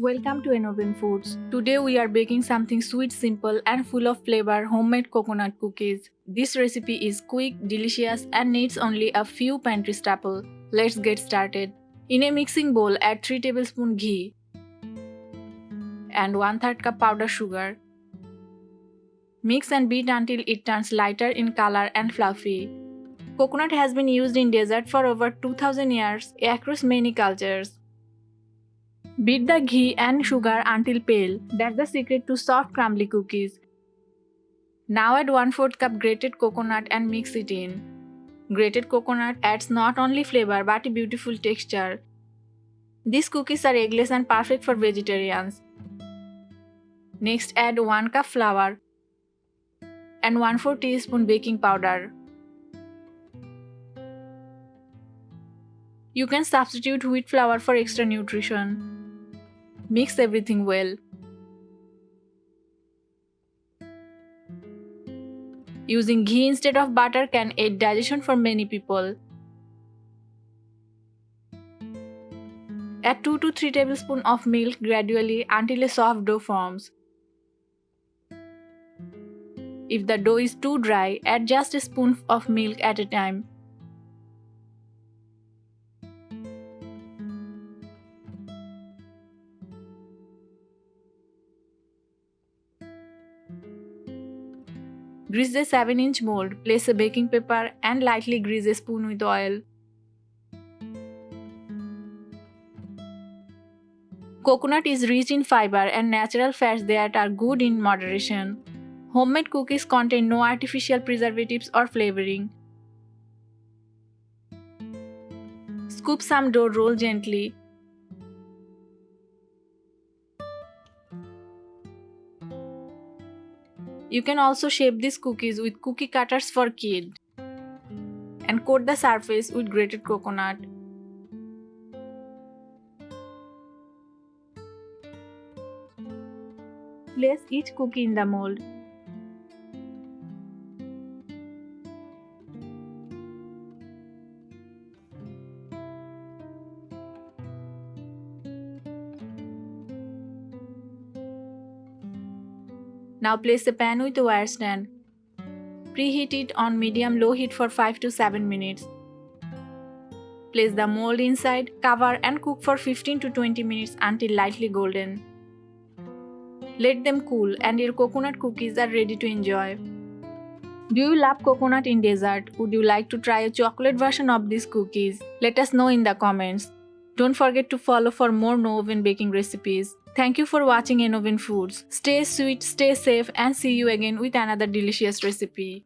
Welcome to Innovin Foods. Today we are baking something sweet, simple and full of flavor, homemade coconut cookies. This recipe is quick, delicious and needs only a few pantry staples. Let's get started. In a mixing bowl, add 3 tablespoons ghee and 1/3 cup powdered sugar. Mix and beat until it turns lighter in color and fluffy. Coconut has been used in dessert for over 2000 years across many cultures. Beat the ghee and sugar until pale. That's the secret to soft crumbly cookies. Now add 1/4 cup grated coconut and mix it in. Grated coconut adds not only flavor but a beautiful texture. These cookies are eggless and perfect for vegetarians. Next add 1 cup flour and 1/4 teaspoon baking powder. You can substitute wheat flour for extra nutrition. Mix everything well. Using ghee instead of butter can aid digestion for many people. Add 2 to 3 tablespoons of milk gradually until a soft dough forms. If the dough is too dry, add just a spoon of milk at a time. Grease the 7-inch mold, place a baking paper and lightly grease a spoon with oil. Coconut is rich in fiber and natural fats that are good in moderation. Homemade cookies contain no artificial preservatives or flavoring. Scoop some dough, roll gently. You can also shape these cookies with cookie cutters for kids and coat the surface with grated coconut. Place each cookie in the mold. Now place a pan with a wire stand. Preheat it on medium-low heat for 5 to 7 minutes. Place the mold inside, cover and cook for 15 to 20 minutes until lightly golden. Let them cool and your coconut cookies are ready to enjoy. Do you love coconut in dessert? Would you like to try a chocolate version of these cookies? Let us know in the comments. Don't forget to follow for more oven baking recipes. Thank you for watching Innovin Foods. Stay sweet, stay safe and see you again with another delicious recipe.